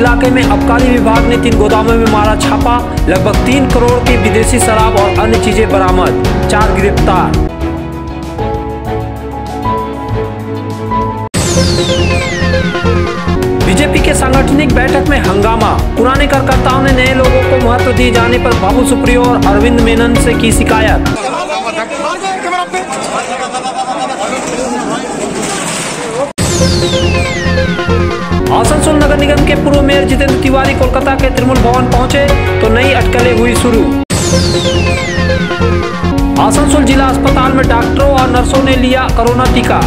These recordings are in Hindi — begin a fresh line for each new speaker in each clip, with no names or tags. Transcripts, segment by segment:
इलाके में आबकारी विभाग ने 3 गोदामों में मारा छापा। लगभग 3 करोड़ की विदेशी शराब और अन्य चीजें बरामद, 4 गिरफ्तार। बीजेपी के सांगठनिक बैठक में हंगामा। पुराने कार्यकर्ताओं ने नए लोगों को महत्व दिए जाने पर बाबू सुप्रियो और अरविंद मेनन से की शिकायत। आसनसोल नगर निगम के पूर्व मेयर जितेंद्र तिवारी कोलकाता के त्रिमूल भवन पहुंचे तो नई अटकलें हुई शुरू। आसनसोल जिला अस्पताल में डॉक्टरों और नर्सों ने लिया कोरोना टीका।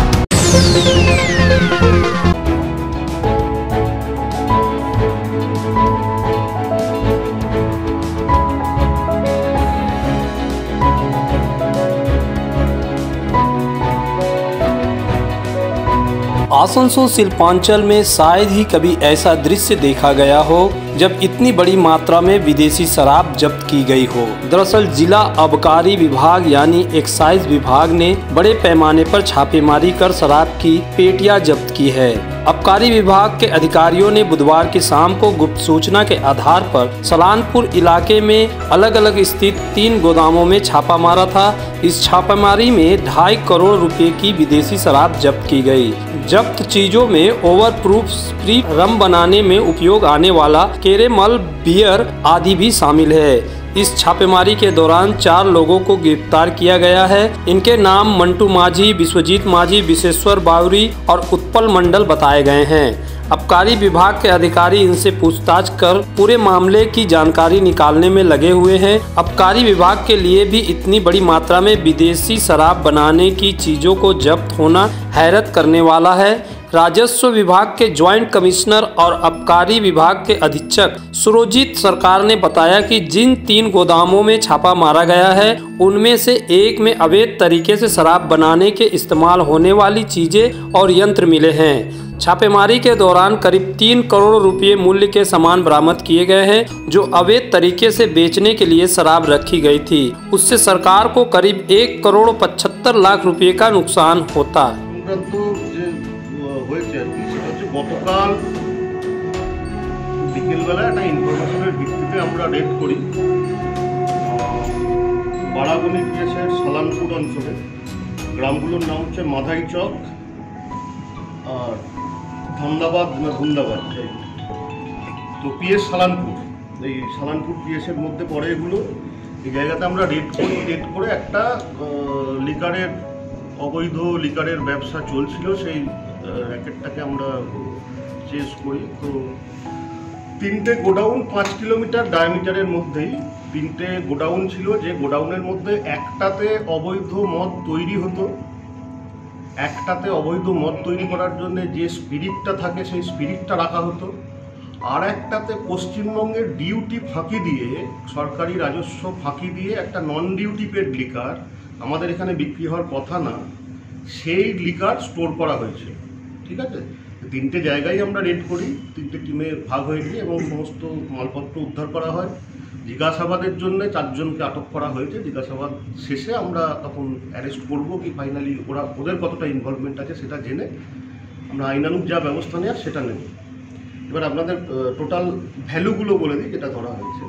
आसनसोल शिल्पांचल में शायद ही कभी ऐसा दृश्य देखा गया हो जब इतनी बड़ी मात्रा में विदेशी शराब जब्त की गई हो। दरअसल जिला आबकारी विभाग यानी एक्साइज विभाग ने बड़े पैमाने पर छापेमारी कर शराब की पेटियां जब्त की है। आबकारी विभाग के अधिकारियों ने बुधवार की शाम को गुप्त सूचना के आधार पर सलानपुर इलाके में अलग अलग स्थित 3 गोदामों में छापा मारा था। इस छापेमारी में 2.5 करोड़ रुपए की विदेशी शराब जब्त की गई। जब्त चीजों में ओवरप्रूफ स्प्रिट, रम बनाने में उपयोग आने वाला कैरेमल बियर आदि भी शामिल है। इस छापेमारी के दौरान 4 लोगों को गिरफ्तार किया गया है। इनके नाम मंटू माझी, विश्वजीत माझी, विशेश्वर बावरी और उत्पल मंडल बताए गए हैं। आबकारी विभाग के अधिकारी इनसे पूछताछ कर पूरे मामले की जानकारी निकालने में लगे हुए हैं। आबकारी विभाग के लिए भी इतनी बड़ी मात्रा में विदेशी शराब बनाने की चीजों को जब्त होना हैरत करने वाला है। राजस्व विभाग के ज्वाइंट कमिश्नर और आबकारी विभाग के अधीक्षक सुरजीत सरकार ने बताया कि जिन 3 गोदामों में छापा मारा गया है उनमें से एक में अवैध तरीके से शराब बनाने के इस्तेमाल होने वाली चीजें और यंत्र मिले हैं। छापेमारी के दौरान करीब 3 करोड़ रुपए मूल्य के सामान बरामद किए गए हैं जो अवैध तरीके से बेचने के लिए शराब रखी गई थी। उससे सरकार को करीब 1 करोड़ 75 लाख रुपए का नुकसान होता।
গতকাল বিকেলবেলা একটা ইনফরমেশনের ভিত্তিতে আমরা রেড করি বারাগনি পিএসের সালানপুর অঞ্চলে। গ্রামগুলোর নাম হচ্ছে মাধাইচক আর ধন্দাবাদ। তো পিএস সালানপুর, এই সালানপুর পিএসের মধ্যে পড়ে এগুলো। এই জায়গাতে আমরা রেড করি। রেড করে একটা লিকারের অবৈধ লিকারের ব্যবসা চলছিল, সেই র্যাকেটটাকে আমরা চেস করি। তো 3টে গোডাউন 5 কিলোমিটার ডায়ামিটারের মধ্যেই 3টে গোডাউন ছিল, যে গোডাউনের মধ্যে একটাতে অবৈধ মদ তৈরি হতো। একটাতে অবৈধ মদ তৈরি করার জন্য যে স্পিরিটটা থাকে সেই স্পিরিটটা রাখা হতো। আর একটাতে পশ্চিমবঙ্গের ডিউটি ফাঁকি দিয়ে, সরকারি রাজস্ব ফাঁকি দিয়ে একটা নন ডিউটি পেড লিকার, আমাদের এখানে বিক্রি হওয়ার কথা না, সেই লিকার স্টোর করা হয়েছে। ঠিক আছে, 3টে জায়গায় আমরা রেড করি, 3টে টিমে ভাগ হয়ে গিয়ে এবং সমস্ত মালপত্র উদ্ধার করা হয়। জিজ্ঞাসাবাদের জন্য 4 জনকে আটক করা হয়েছে। জিজ্ঞাসাবাদ শেষে আমরা তখন অ্যারেস্ট করব কি ফাইনালি ওদের কতটা ইনভলভমেন্ট আছে সেটা জেনে আমরা আইনানুগ যা ব্যবস্থা নেওয়ার সেটা নেব। এবার আপনাদের টোটাল ভ্যালুগুলো বলে দিই যেটা ধরা হয়েছে।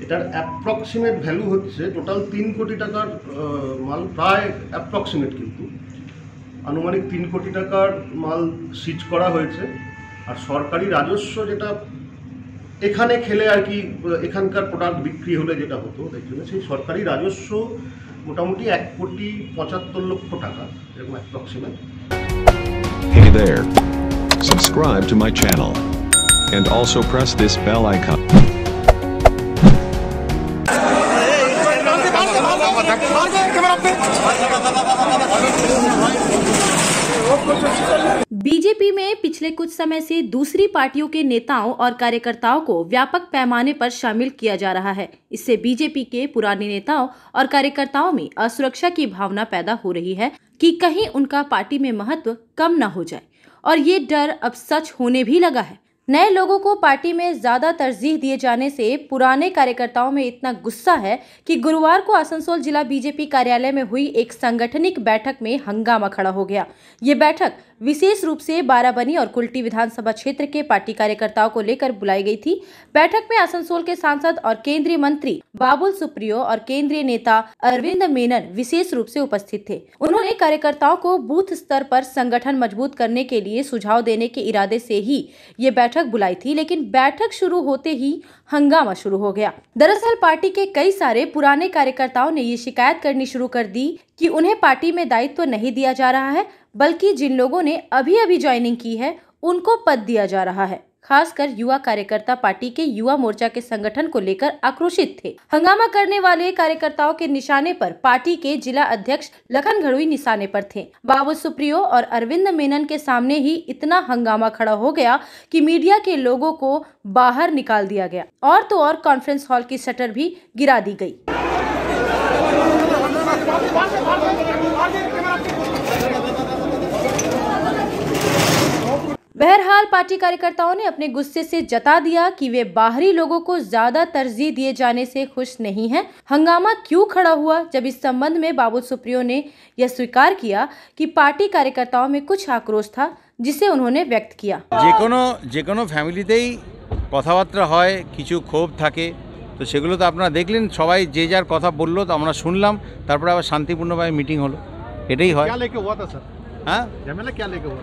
এটার অ্যাপ্রক্সিমেট ভ্যালু হচ্ছে টোটাল 3 কোটি টাকার মাল, প্রায় অ্যাপ্রক্সিমেট কিন্তু আনুমানিক 3 কোটি টাকার মাল সিজ করা হয়েছে। আর সরকারি রাজস্ব যেটা এখানে খেলে আর কি এখানকার প্রোডাক্ট বিক্রি হলে যেটা হতো দেখুন, সেই সরকারি রাজস্ব মোটামুটি 1 কোটি 75 লক্ষ টাকা, এরকম approximate.
Hey there. Subscribe to my channel and also press this bell icon.
BJP में पिछले कुछ समय से दूसरी पार्टियों के नेताओं और कार्यकर्ताओं को व्यापक पैमाने पर शामिल किया जा रहा है। इससे बीजेपी के पुराने नेताओं और कार्यकर्ताओं में असुरक्षा की भावना पैदा हो रही है कि कहीं उनका पार्टी में महत्व कम न हो जाए, और ये डर अब सच होने भी लगा है। नए लोगों को पार्टी में ज्यादा तरजीह दिए जाने से पुराने कार्यकर्ताओं में इतना गुस्सा है कि गुरुवार को आसनसोल जिला बीजेपी कार्यालय में हुई एक सांगठनिक बैठक में हंगामा खड़ा हो गया। ये बैठक विशेष रूप से बाराबनी और कुल्टी विधानसभा क्षेत्र के पार्टी कार्यकर्ताओं को लेकर बुलाई गई थी। बैठक में आसनसोल के सांसद और केंद्रीय मंत्री बाबुल सुप्रियो और केंद्रीय नेता अरविंद मेनन विशेष रूप से उपस्थित थे। उन्होंने कार्यकर्ताओं को बूथ स्तर पर संगठन मजबूत करने के लिए सुझाव देने के इरादे से ही ये बैठक बुलाई थी, लेकिन बैठक शुरू होते ही हंगामा शुरू हो गया। दरअसल पार्टी के कई सारे पुराने कार्यकर्ताओं ने ये शिकायत करनी शुरू कर दी कि उन्हें पार्टी में दायित्व नहीं दिया जा रहा है, बल्कि जिन लोगों ने अभी ज्वाइनिंग की है उनको पद दिया जा रहा है। खासकर युवा कार्यकर्ता पार्टी के युवा मोर्चा के संगठन को लेकर आक्रोशित थे। हंगामा करने वाले कार्यकर्ताओं के निशाने पर पार्टी के जिला अध्यक्ष लखन घड़ुई निशाने पर थे। बाबुल सुप्रियो और अरविंद मेनन के सामने ही इतना हंगामा खड़ा हो गया कि मीडिया के लोगों को बाहर निकाल दिया गया और तो और कॉन्फ्रेंस हॉल की शटर भी गिरा दी गई। बहरहाल पार्टी कार्यकर्ताओं ने अपने गुस्से से जता दिया कि वे बाहरी लोगों को ज्यादा तरजीह दिए जाने से खुश नहीं हैं। हंगामा क्यों खड़ा हुआ, जब इस संबंध में बाबुल सुप्रियो ने यह स्वीकार किया कि पार्टी कार्यकर्ताओं में कुछ आक्रोश था, जिसे उन्होंने व्यक्त किया।
जेकोनो फैमिलीतेई কথাবার্তা হয়, কিছু ক্ষোভ থাকে, তো সেগুলো তো আপনারা দেখলেন, সবাই যে যার কথা বললো, তো আমরা শুনলাম, তারপরে আবার শান্তিপূর্ণভাবে মিটিং হলো, এটাই হয়।
क्या लेके हुआ था सर?
हाँ,
झमेला क्या लेके हुआ?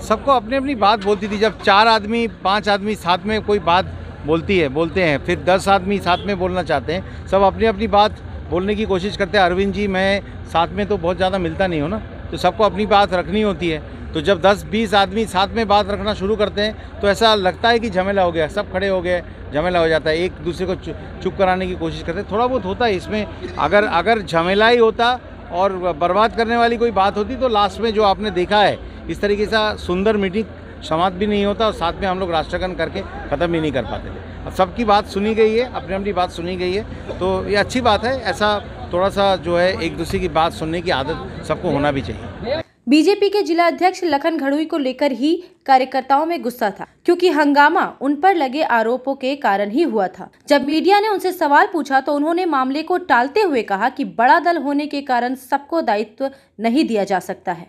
सबको अपनी अपनी बात बोलती थी। जब 4 आदमी 5 आदमी साथ में कोई बात बोलते हैं, फिर 10 आदमी साथ में बोलना चाहते हैं, सब अपनी अपनी बात बोलने की कोशिश करते हैं। अरविंद जी मैं साथ में तो बहुत ज़्यादा मिलता नहीं हूँ ना, तो सबको अपनी बात रखनी होती है। तो जब 10-20 आदमी साथ में बात रखना शुरू करते हैं तो ऐसा लगता है कि झमेला हो गया, सब खड़े हो गए, झमेला हो जाता है, एक दूसरे को चुप कराने की कोशिश करते हैं। थोड़ा बहुत होता है इसमें। अगर झमेला ही होता और बर्बाद करने वाली कोई बात होती तो लास्ट में जो आपने देखा है, इस तरीके से सुंदर मीटिंग समाप्त भी नहीं होता और साथ में हम लोग राष्ट्रगान करके ख़त्म भी नहीं कर पाते थे। अब सबकी बात सुनी गई है, अपनी अपनी बात सुनी गई है, तो ये अच्छी बात है। ऐसा थोड़ा सा जो है एक दूसरे की बात सुनने की आदत सबको होना भी चाहिए।
बीजेपी के जिला अध्यक्ष लखन घड़ुई को लेकर ही कार्यकर्ताओं में गुस्सा था, क्योंकि हंगामा उन पर लगे आरोपों के कारण ही हुआ था। जब मीडिया ने उनसे सवाल पूछा तो उन्होंने मामले को टालते हुए कहा कि बड़ा दल होने के कारण सबको दायित्व नहीं दिया जा सकता है।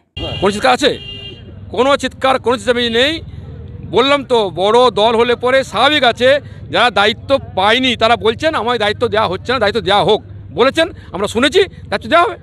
কোনো চিৎকার কোনো চিৎকার নেই, বললাম তো বড় দল হলে পরে স্বাভাবিক আছে, যারা দায়িত্ব পায়নি তারা বলছেন আমায় দায়িত্ব দেওয়া হচ্ছে না, দায়িত্ব দেওয়া হোক বলেছেন, আমরা শুনেছি, দায়িত্ব দেওয়া হবে।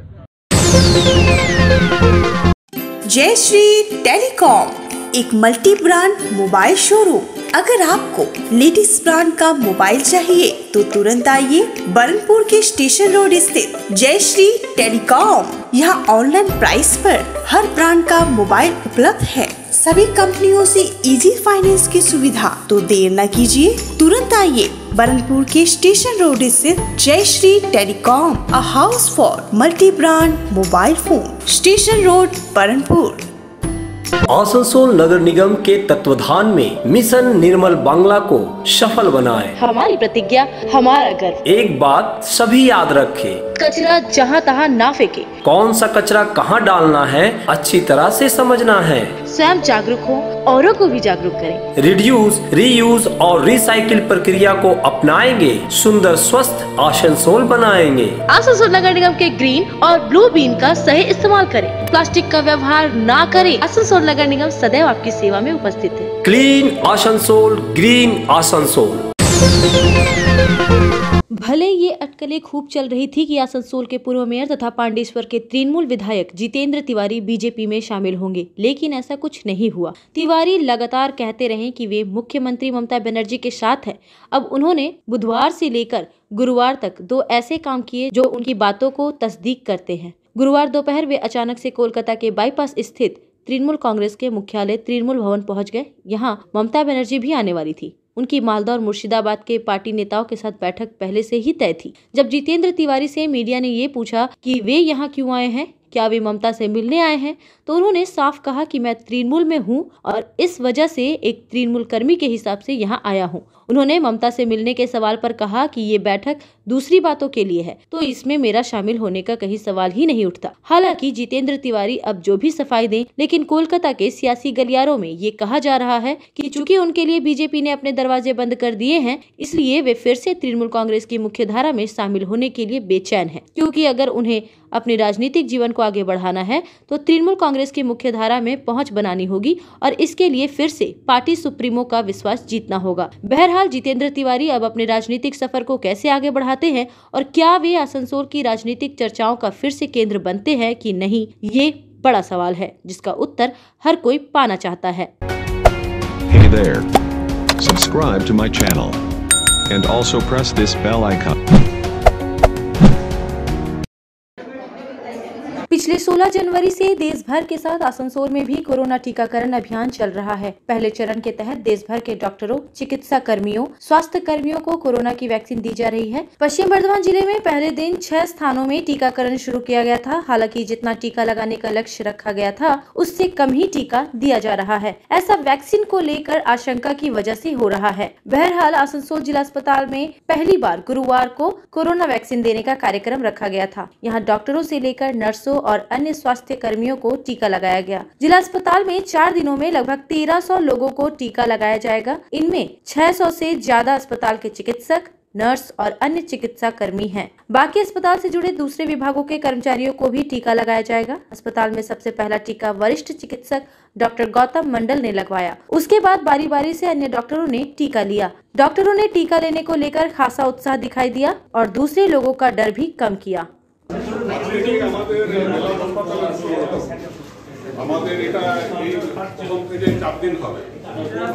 जय श्री टेलीकॉम एक मल्टी ब्रांड मोबाइल शोरूम। अगर आपको लेटेस्ट ब्रांड का मोबाइल चाहिए तो तुरंत आइए बरनपुर के स्टेशन रोड स्थित जय श्री टेलीकॉम। यहाँ ऑनलाइन प्राइस पर हर ब्रांड का मोबाइल उपलब्ध है। सभी कंपनियों से इजी फाइनेंस की सुविधा। तो देर न कीजिए, तुरंत आइए बरनपुर के स्टेशन रोड स्थित Jai Shri telecom, a house for multi brand mobile phone, station road Burnpur.
Asansol नगर निगम के तत्वाधान में मिशन निर्मल बांग्ला को सफल बनाएं।
हमारी प्रतिज्ञा, हमारा गर्व।
एक बात सभी याद रखें,
कचरा जहाँ तहाँ ना फेंके।
कौन सा कचरा कहाँ डालना है अच्छी तरह से समझना है।
स्वयं जागरूक हो, औरों को भी जागरूक करें।
रिड्यूस, रीयूज और रिसाइकिल प्रक्रिया को अपनाएंगे, सुंदर स्वस्थ आसनसोल बनाएंगे।
आसनसोल नगर निगम के ग्रीन और ब्लू बीन का सही इस्तेमाल करें। प्लास्टिक का व्यवहार ना करें। आसनसोल नगर निगम सदैव आपकी सेवा में उपस्थित है।
Clean Asansol, green Asansol.
भले ये अटकलें खूब चल रही थी कि आसनसोल के पूर्व मेयर तथा पांडेश्वर के तृणमूल विधायक जितेंद्र तिवारी बीजेपी में शामिल होंगे, लेकिन ऐसा कुछ नहीं हुआ। तिवारी लगातार कहते रहे कि वे मुख्यमंत्री ममता बनर्जी के साथ हैं। अब उन्होंने बुधवार से लेकर गुरुवार तक 2 ऐसे काम किए जो उनकी बातों को तस्दीक करते हैं। गुरुवार दोपहर वे अचानक से कोलकाता के बाईपास स्थित तृणमूल कांग्रेस के मुख्यालय तृणमूल भवन पहुंच गए। यहाँ ममता बनर्जी भी आने वाली थी। उनकी मालदा और मुर्शिदाबाद के पार्टी नेताओं के साथ बैठक पहले से ही तय थी। जब जितेंद्र तिवारी से मीडिया ने ये पूछा कि वे यहाँ क्यों आए हैं, क्या वे ममता से मिलने आए हैं, तो उन्होंने साफ कहा कि मैं तृणमूल में हूँ और इस वजह से एक तृणमूल कर्मी के हिसाब से यहाँ आया हूँ उन्होंने ममता से मिलने के सवाल पर कहा कि ये बैठक दूसरी बातों के लिए है, तो इसमें मेरा शामिल होने का कहीं सवाल ही नहीं उठता। हालांकि जितेंद्र तिवारी अब जो भी सफाई दें, लेकिन कोलकाता के सियासी गलियारों में ये कहा जा रहा है कि चूंकि उनके लिए बीजेपी ने अपने दरवाजे बंद कर दिए हैं, इसलिए वे फिर से तृणमूल कांग्रेस की मुख्य धारा में शामिल होने के लिए बेचैन हैं। क्योंकि अगर उन्हें अपने राजनीतिक जीवन को आगे बढ़ाना है तो तृणमूल कांग्रेस की मुख्य धारा में पहुंच बनानी होगी और इसके लिए फिर से पार्टी सुप्रीमो का विश्वास जीतना होगा। बहरहाल जितेंद्र तिवारी अब अपने राजनीतिक सफर को कैसे आगे बढ़ाते हैं और क्या वे आसनसोल की राजनीतिक चर्चाओं का फिर से केंद्र बनते हैं कि नहीं, ये बड़ा सवाल है जिसका उत्तर हर कोई पाना चाहता है।
Hey there. Subscribe to my channel. And also press this bell icon.
पिछले 16 जनवरी से देश भर के साथ आसनसोल में भी कोरोना टीकाकरण अभियान चल रहा है। पहले चरण के तहत देश भर के डॉक्टरों, चिकित्सा कर्मियों, स्वास्थ्य कर्मियों को कोरोना की वैक्सीन दी जा रही है। पश्चिम बर्धमान जिले में पहले दिन 6 स्थानों में टीकाकरण शुरू किया गया था। हालांकि जितना टीका लगाने का लक्ष्य रखा गया था उससे कम ही टीका दिया जा रहा है। ऐसा वैक्सीन को लेकर आशंका की वजह से हो रहा है। बहरहाल आसनसोल जिला अस्पताल में पहली बार गुरुवार को कोरोना वैक्सीन देने का कार्यक्रम रखा गया था। यहाँ डॉक्टरों से लेकर नर्सों और अन्य स्वास्थ्य कर्मियों को टीका लगाया गया। जिला अस्पताल में 4 दिनों में लगभग 1300 लोगों को टीका लगाया जाएगा। इनमें 600 से ज्यादा अस्पताल के चिकित्सक, नर्स और अन्य चिकित्सा कर्मी हैं। बाकी अस्पताल से जुड़े दूसरे विभागों के कर्मचारियों को भी टीका लगाया जाएगा। अस्पताल में सबसे पहला टीका वरिष्ठ चिकित्सक डॉक्टर गौतम मंडल ने लगवाया। उसके बाद बारी बारी से अन्य डॉक्टरों ने टीका लिया। डॉक्टरों ने टीका लेने को लेकर खासा उत्साह दिखाई दिया और दूसरे लोगों का डर भी कम किया।
আমাদের এটা এই প্রথম থেকে 4 দিন হবে।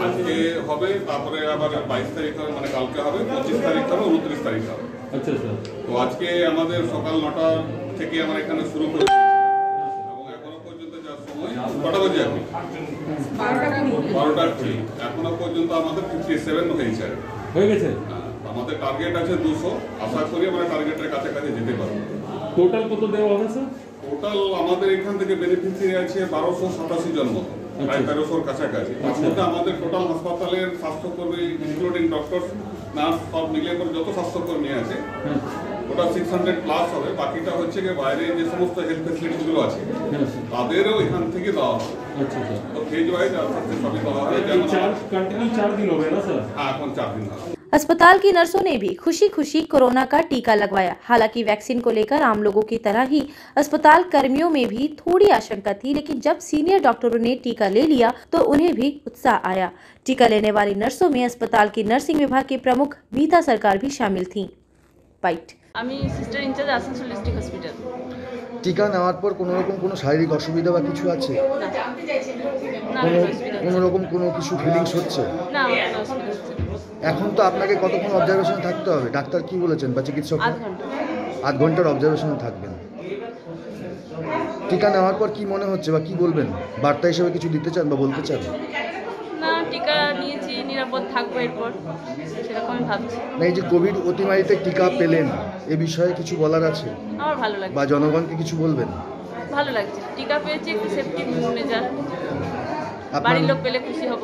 আজকে হবে, তারপরে আবার 22 তারিখ হবে, মানে কালকে হবে, 25 তারিখ হবে, 29 তারিখ হবে। আচ্ছা স্যার। তো আজকে আমাদের সকাল 9টা থেকে আমরা এখানে শুরু করেছি এবং এখনো পর্যন্ত যা সময় 9টা বাজে এখন 12টা ঠিক এখনো পর্যন্ত আমাদের 57 হয়ে গেছে। আমাদের টার্গেট আছে 200। আশা করি আমরা টার্গেটের কাছাকাছি যেতে পারবো। টোটাল কত দেওয়া হবে স্যার? টোটাল আমাদের এখান থেকে বেনিফিশিয়ারি আছে 1287 জন মতো, প্রায় 1300 কাছাকাছি। তার মধ্যে আমাদের টোটাল হাসপাতালের স্বাস্থ্যকর্মী ইনক্লুডিং ডক্টর, নার্স সব মিলিয়ে করে যত স্বাস্থ্যকর্মী আছে ওটা 600 প্লাস হবে। বাকিটা হচ্ছে কি বাইরে যে সমস্ত হেলথ ফ্যাসিলিটিগুলো আছে তাদেরও এখান থেকে দেওয়া হবে। আচ্ছা স্যার। তো ফেজ ওয়াইজ আস্তে সবই দেওয়া হবে। যেমন 4 দিন হবে না স্যার? হ্যাঁ, এখন 4 দিন হবে।
अस्पताल की नर्सों ने भी खुशी खुशी कोरोना का टीका लगवाया। हालांकि वैक्सीन को लेकर आम लोगों की तरह ही अस्पताल कर्मियों में भी थोड़ी आशंका थी, लेकिन जब सीनियर डॉक्टरों ने टीका ले लिया तो उन्हें भी उत्साह आया। टीका लेने वाली नर्सों में अस्पताल की नर्सिंग विभाग के प्रमुख मीता सरकार भी शामिल थी। बाइट।
আমি sister incharge Asansol district hospital.
টিকা নেওয়ার পর কোনো রকম কোনো শারীরিক অসুবিধা বা কিছু আছে? কোনো রকম কোনো কিছু ফিলিংস হচ্ছে
না? অসুবিধা হচ্ছে।
এখন তো আপনাকে কতক্ষণ অবজারভেশনে থাকতে হবে? ডাক্তার কি বলেছেন বা চিকিৎসক? 8 ঘন্টার অবজারভেশনে থাকবেন। টিকা নেওয়ার পর কি মনে হচ্ছে বা কি বলবেন? বার্তা হিসেবে কিছু দিতে চান বা বলতে চান?
না, টিকা নিয়েছি, নিরাপদ থাকবো এরপর, সেরকমই ভাবছি।
না, এই যে কোভিড অতিমারিতে টিকা পেলেন, এ বিষয়ে কিছু বলার আছে?
আমার ভালো লাগছে।
বা জনগণকে কিছু বলবেন?
ভালো লাগছে, টিকা পেয়েছি, একটু সেফটি মেজার, বাড়ির লোক পেলে খুশি হব।